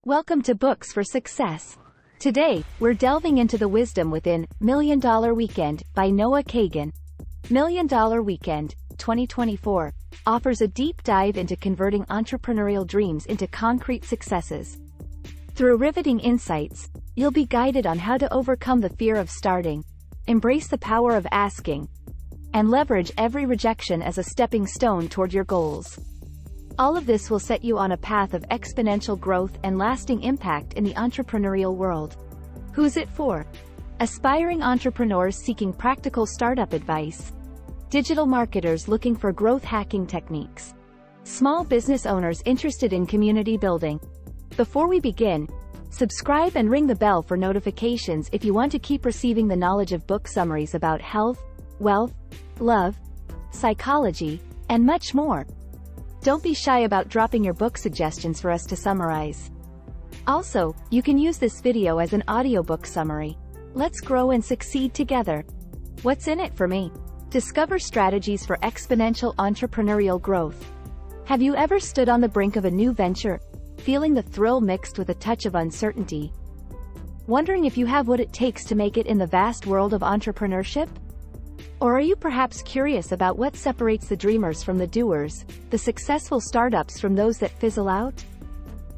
Welcome to Books for Success. Today, we're delving into the wisdom within Million Dollar Weekend by Noah Kagan. Million Dollar Weekend, 2024, offers a deep dive into converting entrepreneurial dreams into concrete successes. Through riveting insights, you'll be guided on how to overcome the fear of starting, embrace the power of asking, and leverage every rejection as a stepping stone toward your goals. All of this will set you on a path of exponential growth and lasting impact in the entrepreneurial world. Who's it for? Aspiring entrepreneurs seeking practical startup advice, digital marketers looking for growth hacking techniques, small business owners interested in community building. Before we begin, subscribe and ring the bell for notifications if you want to keep receiving the knowledge of book summaries about health, wealth, love, psychology, and much more. Don't be shy about dropping your book suggestions for us to summarize. Also, you can use this video as an audiobook summary. Let's grow and succeed together. What's in it for me? Discover strategies for exponential entrepreneurial growth. Have you ever stood on the brink of a new venture, feeling the thrill mixed with a touch of uncertainty? Wondering if you have what it takes to make it in the vast world of entrepreneurship? Or are you perhaps curious about what separates the dreamers from the doers, the successful startups from those that fizzle out?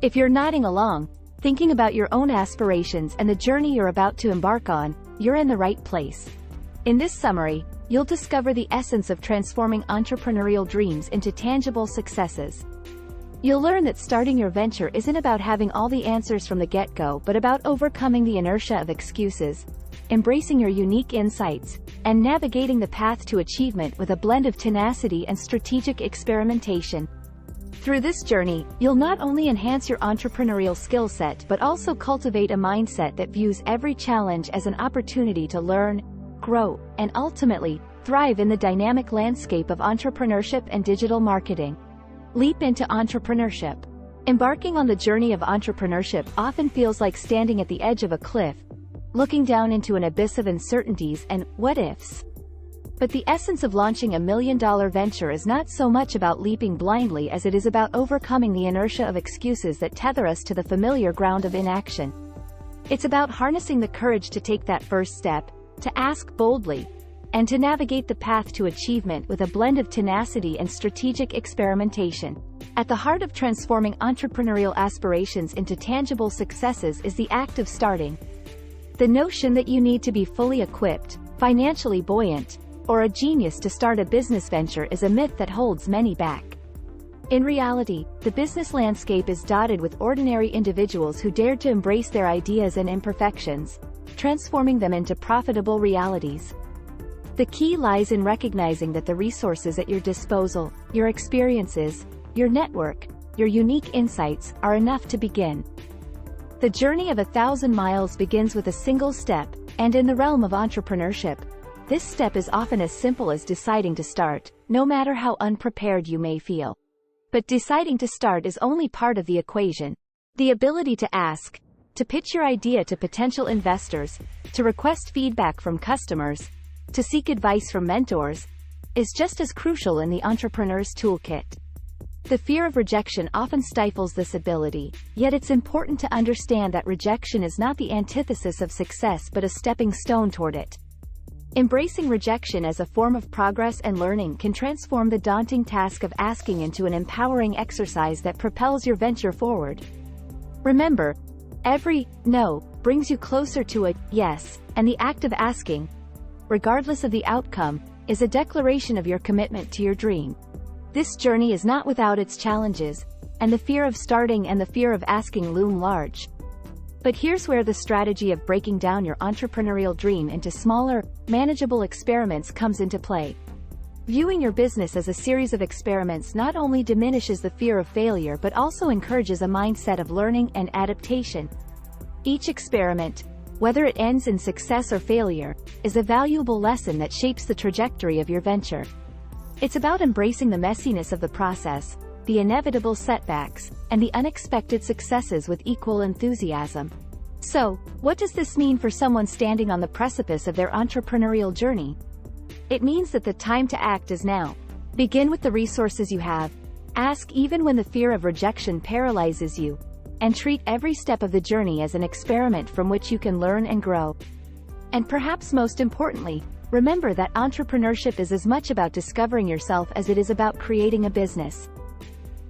If you're nodding along, thinking about your own aspirations and the journey you're about to embark on, you're in the right place. In this summary, you'll discover the essence of transforming entrepreneurial dreams into tangible successes. You'll learn that starting your venture isn't about having all the answers from the get-go, but about overcoming the inertia of excuses, embracing your unique insights, and navigating the path to achievement with a blend of tenacity and strategic experimentation. Through this journey, you'll not only enhance your entrepreneurial skill set but also cultivate a mindset that views every challenge as an opportunity to learn, grow, and ultimately, thrive in the dynamic landscape of entrepreneurship and digital marketing. Leap into entrepreneurship. Embarking on the journey of entrepreneurship often feels like standing at the edge of a cliff, looking down into an abyss of uncertainties and what-ifs. But the essence of launching a million-dollar venture is not so much about leaping blindly as it is about overcoming the inertia of excuses that tether us to the familiar ground of inaction. It's about harnessing the courage to take that first step, to ask boldly, and to navigate the path to achievement with a blend of tenacity and strategic experimentation. At the heart of transforming entrepreneurial aspirations into tangible successes is the act of starting. The notion that you need to be fully equipped, financially buoyant, or a genius to start a business venture is a myth that holds many back. In reality, the business landscape is dotted with ordinary individuals who dared to embrace their ideas and imperfections, transforming them into profitable realities. The key lies in recognizing that the resources at your disposal, your experiences, your network, your unique insights, are enough to begin. The journey of 1,000 miles begins with a single step, and in the realm of entrepreneurship, this step is often as simple as deciding to start, no matter how unprepared you may feel. But deciding to start is only part of the equation. The ability to ask, to pitch your idea to potential investors, to request feedback from customers, to seek advice from mentors, is just as crucial in the entrepreneur's toolkit. The fear of rejection often stifles this ability, yet it's important to understand that rejection is not the antithesis of success but a stepping stone toward it. Embracing rejection as a form of progress and learning can transform the daunting task of asking into an empowering exercise that propels your venture forward. Remember, every no brings you closer to a yes, and the act of asking, regardless of the outcome, is a declaration of your commitment to your dream. This journey is not without its challenges, and the fear of starting and the fear of asking loom large. But here's where the strategy of breaking down your entrepreneurial dream into smaller, manageable experiments comes into play. Viewing your business as a series of experiments not only diminishes the fear of failure but also encourages a mindset of learning and adaptation. Each experiment, whether it ends in success or failure, is a valuable lesson that shapes the trajectory of your venture. It's about embracing the messiness of the process, the inevitable setbacks, and the unexpected successes with equal enthusiasm. So, what does this mean for someone standing on the precipice of their entrepreneurial journey? It means that the time to act is now. Begin with the resources you have. Ask even when the fear of rejection paralyzes you. and treat every step of the journey as an experiment from which you can learn and grow. And perhaps most importantly, remember that entrepreneurship is as much about discovering yourself as it is about creating a business.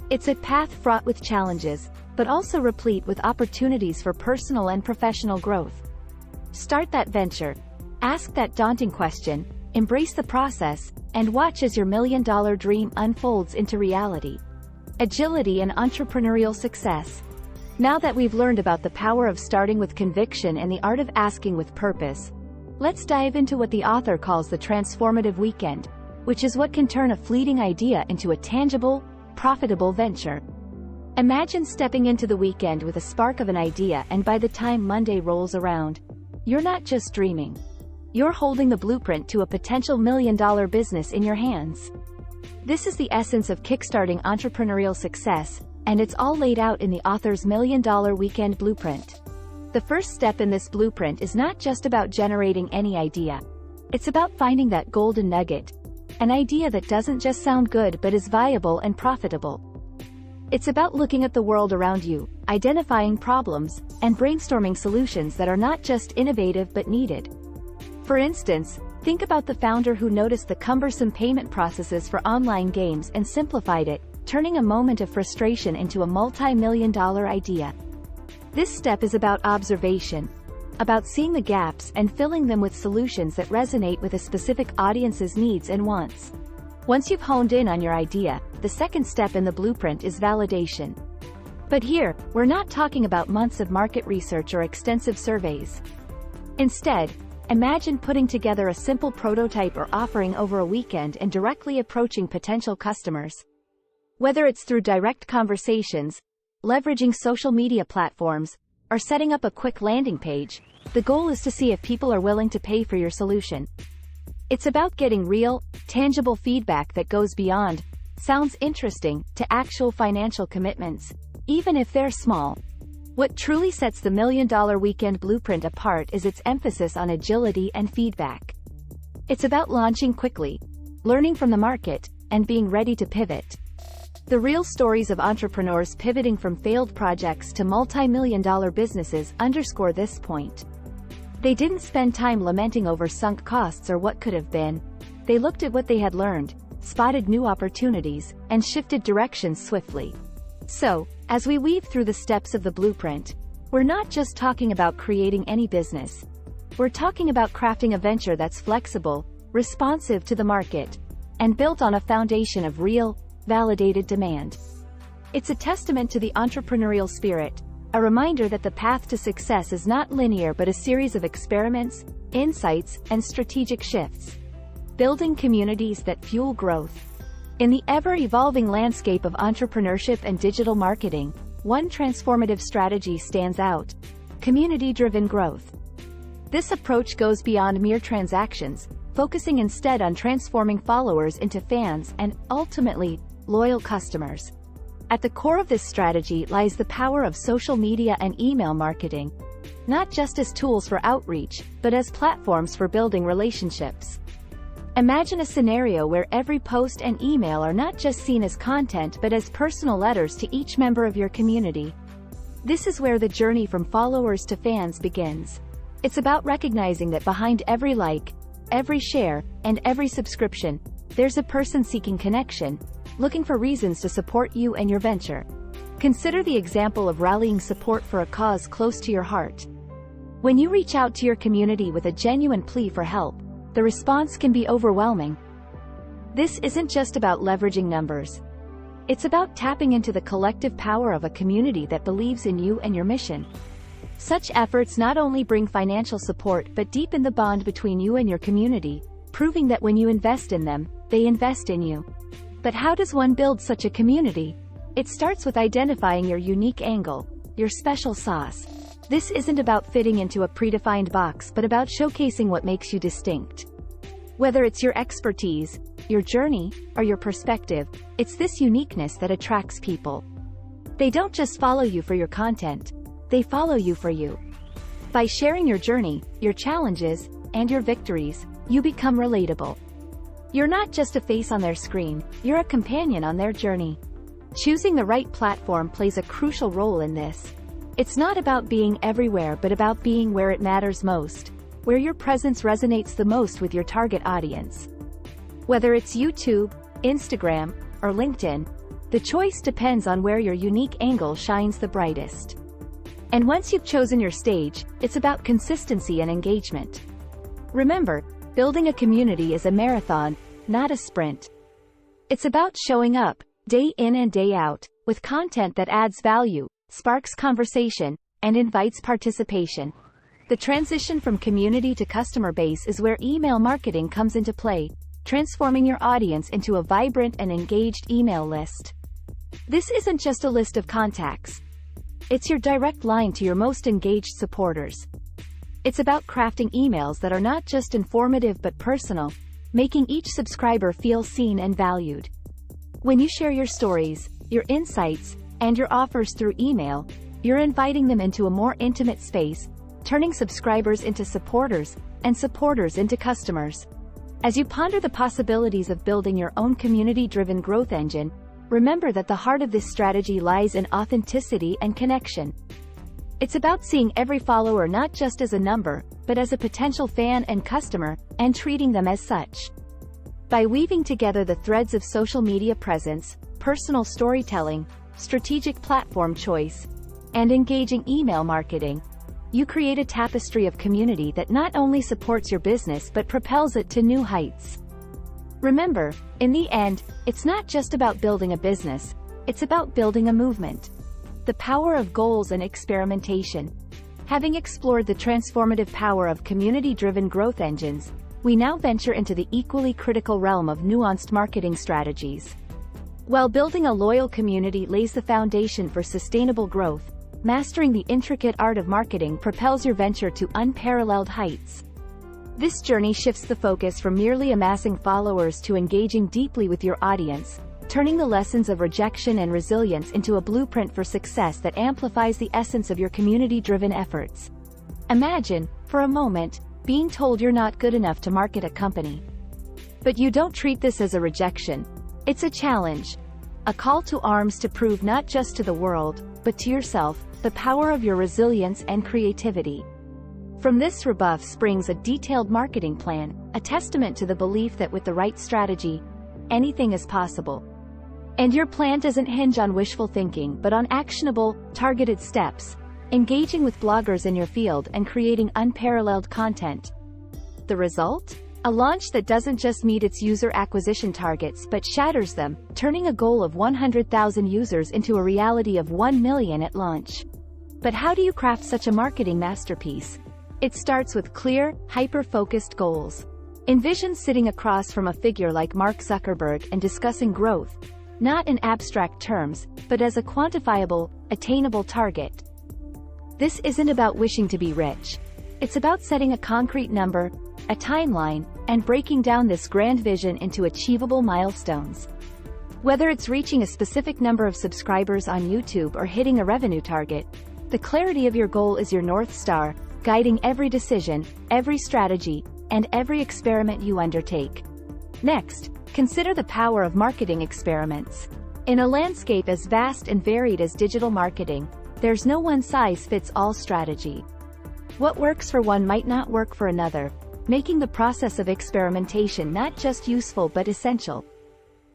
It's a path fraught with challenges, but also replete with opportunities for personal and professional growth. Start that venture. Ask that daunting question, embrace the process, and watch as your million-dollar dream unfolds into reality. Agility and entrepreneurial success. Now that we've learned about the power of starting with conviction and the art of asking with purpose, let's dive into what the author calls the transformative weekend, which is what can turn a fleeting idea into a tangible, profitable venture. Imagine stepping into the weekend with a spark of an idea, and by the time Monday rolls around, you're not just dreaming. You're holding the blueprint to a potential million-dollar business in your hands. This is the essence of kickstarting entrepreneurial success, and it's all laid out in the author's million-dollar weekend blueprint. The first step in this blueprint is not just about generating any idea. It's about finding that golden nugget, an idea that doesn't just sound good but is viable and profitable. It's about looking at the world around you, identifying problems, and brainstorming solutions that are not just innovative but needed. For instance, think about the founder who noticed the cumbersome payment processes for online games and simplified it, turning a moment of frustration into a multi-million-dollar idea. This step is about observation, about seeing the gaps and filling them with solutions that resonate with a specific audience's needs and wants. Once you've honed in on your idea, the second step in the blueprint is validation. But here, we're not talking about months of market research or extensive surveys. Instead, imagine putting together a simple prototype or offering over a weekend and directly approaching potential customers. Whether it's through direct conversations, leveraging social media platforms, or setting up a quick landing page, the goal is to see if people are willing to pay for your solution. It's about getting real, tangible feedback that goes beyond "sounds interesting" to actual financial commitments, even if they're small. What truly sets the million-dollar weekend blueprint apart is its emphasis on agility and feedback. It's about launching quickly, learning from the market, and being ready to pivot. The real stories of entrepreneurs pivoting from failed projects to multi-million-dollar businesses underscore this point. They didn't spend time lamenting over sunk costs or what could have been. They looked at what they had learned, spotted new opportunities, and shifted directions swiftly. So, as we weave through the steps of the blueprint, we're not just talking about creating any business. We're talking about crafting a venture that's flexible, responsive to the market, and built on a foundation of real, validated demand. It's a testament to the entrepreneurial spirit, a reminder that the path to success is not linear but a series of experiments, insights, and strategic shifts, building communities that fuel growth. In the ever-evolving landscape of entrepreneurship and digital marketing, one transformative strategy stands out: community-driven growth. This approach goes beyond mere transactions, focusing instead on transforming followers into fans and, ultimately, loyal customers. At the core of this strategy lies the power of social media and email marketing, not just as tools for outreach, but as platforms for building relationships. Imagine a scenario where every post and email are not just seen as content but as personal letters to each member of your community. This is where the journey from followers to fans begins. It's about recognizing that behind every like, every share, and every subscription, there's a person seeking connection, looking for reasons to support you and your venture. Consider the example of rallying support for a cause close to your heart. When you reach out to your community with a genuine plea for help, the response can be overwhelming. This isn't just about leveraging numbers. It's about tapping into the collective power of a community that believes in you and your mission. Such efforts not only bring financial support but deepen the bond between you and your community, proving that when you invest in them, they invest in you. But how does one build such a community? It starts with identifying your unique angle, your special sauce. This isn't about fitting into a predefined box but about showcasing what makes you distinct. Whether it's your expertise, your journey, or your perspective, it's this uniqueness that attracts people. They don't just follow you for your content, they follow you for you. By sharing your journey, your challenges, and your victories, you become relatable. You're not just a face on their screen, you're a companion on their journey. Choosing the right platform plays a crucial role in this. It's not about being everywhere but about being where it matters most, where your presence resonates the most with your target audience. Whether it's YouTube, Instagram, or LinkedIn, the choice depends on where your unique angle shines the brightest. And once you've chosen your stage, it's about consistency and engagement. Remember, building a community is a marathon, not a sprint. It's about showing up, day in and day out, with content that adds value, sparks conversation, and invites participation. The transition from community to customer base is where email marketing comes into play, transforming your audience into a vibrant and engaged email list. This isn't just a list of contacts. It's your direct line to your most engaged supporters. It's about crafting emails that are not just informative but personal, making each subscriber feel seen and valued. When you share your stories, your insights, and your offers through email, you're inviting them into a more intimate space, turning subscribers into supporters, and supporters into customers. As you ponder the possibilities of building your own community-driven growth engine, remember that the heart of this strategy lies in authenticity and connection. It's about seeing every follower not just as a number, but as a potential fan and customer, and treating them as such. By weaving together the threads of social media presence, personal storytelling, strategic platform choice, and engaging email marketing, you create a tapestry of community that not only supports your business but propels it to new heights. Remember, in the end, it's not just about building a business, it's about building a movement. The power of goals and experimentation. Having explored the transformative power of community-driven growth engines, we now venture into the equally critical realm of nuanced marketing strategies. While building a loyal community lays the foundation for sustainable growth, mastering the intricate art of marketing propels your venture to unparalleled heights. This journey shifts the focus from merely amassing followers to engaging deeply with your audience, turning the lessons of rejection and resilience into a blueprint for success that amplifies the essence of your community-driven efforts. Imagine, for a moment, being told you're not good enough to market a company. But you don't treat this as a rejection. It's a challenge. A call to arms to prove not just to the world, but to yourself, the power of your resilience and creativity. From this rebuff springs a detailed marketing plan, a testament to the belief that with the right strategy, anything is possible. And your plan doesn't hinge on wishful thinking but on actionable, targeted steps, engaging with bloggers in your field and creating unparalleled content. The result? A launch that doesn't just meet its user acquisition targets but shatters them, turning a goal of 100,000 users into a reality of 1 million at launch. But how do you craft such a marketing masterpiece? It starts with clear, hyper-focused goals. Envision sitting across from a figure like Mark Zuckerberg and discussing growth, not in abstract terms, but as a quantifiable, attainable target. This isn't about wishing to be rich. It's about setting a concrete number, a timeline, and breaking down this grand vision into achievable milestones. Whether it's reaching a specific number of subscribers on YouTube or hitting a revenue target, the clarity of your goal is your North Star, guiding every decision, every strategy, and every experiment you undertake. Next, consider the power of marketing experiments. In a landscape as vast and varied as digital marketing, there's no one-size-fits-all strategy. What works for one might not work for another, making the process of experimentation not just useful but essential.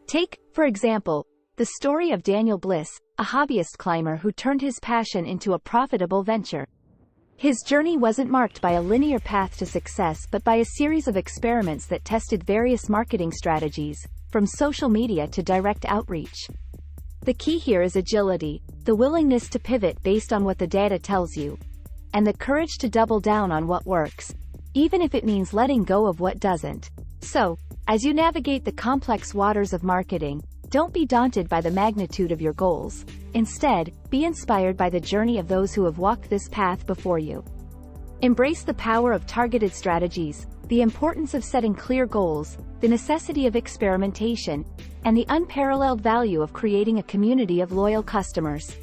Take, for example, the story of Daniel Bliss, a hobbyist climber who turned his passion into a profitable venture. His journey wasn't marked by a linear path to success but by a series of experiments that tested various marketing strategies, from social media to direct outreach. The key here is agility, the willingness to pivot based on what the data tells you, and the courage to double down on what works, even if it means letting go of what doesn't. So, as you navigate the complex waters of marketing, don't be daunted by the magnitude of your goals. Instead, be inspired by the journey of those who have walked this path before you. Embrace the power of targeted strategies, the importance of setting clear goals, the necessity of experimentation, and the unparalleled value of creating a community of loyal customers.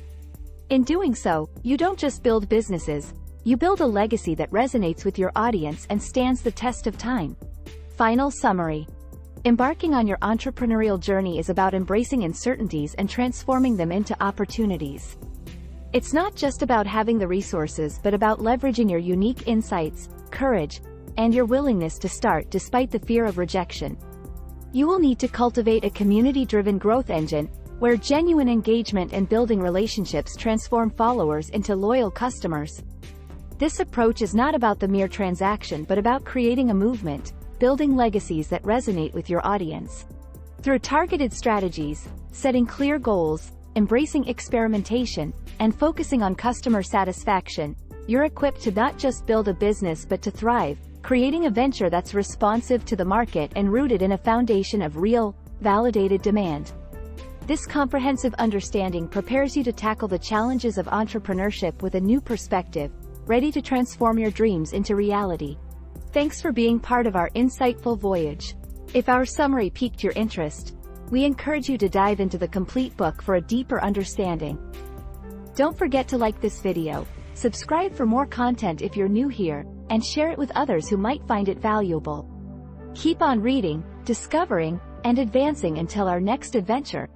In doing so, you don't just build businesses, you build a legacy that resonates with your audience and stands the test of time. Final summary. Embarking on your entrepreneurial journey is about embracing uncertainties and transforming them into opportunities. It's not just about having the resources but about leveraging your unique insights, courage, and your willingness to start despite the fear of rejection. You will need to cultivate a community-driven growth engine, where genuine engagement and building relationships transform followers into loyal customers. This approach is not about the mere transaction but about creating a movement, building legacies that resonate with your audience. Through targeted strategies, setting clear goals, embracing experimentation, and focusing on customer satisfaction, you're equipped to not just build a business but to thrive, creating a venture that's responsive to the market and rooted in a foundation of real, validated demand. This comprehensive understanding prepares you to tackle the challenges of entrepreneurship with a new perspective, ready to transform your dreams into reality. Thanks for being part of our insightful voyage. If our summary piqued your interest, we encourage you to dive into the complete book for a deeper understanding. Don't forget to like this video, subscribe for more content if you're new here, and share it with others who might find it valuable. Keep on reading, discovering, and advancing until our next adventure.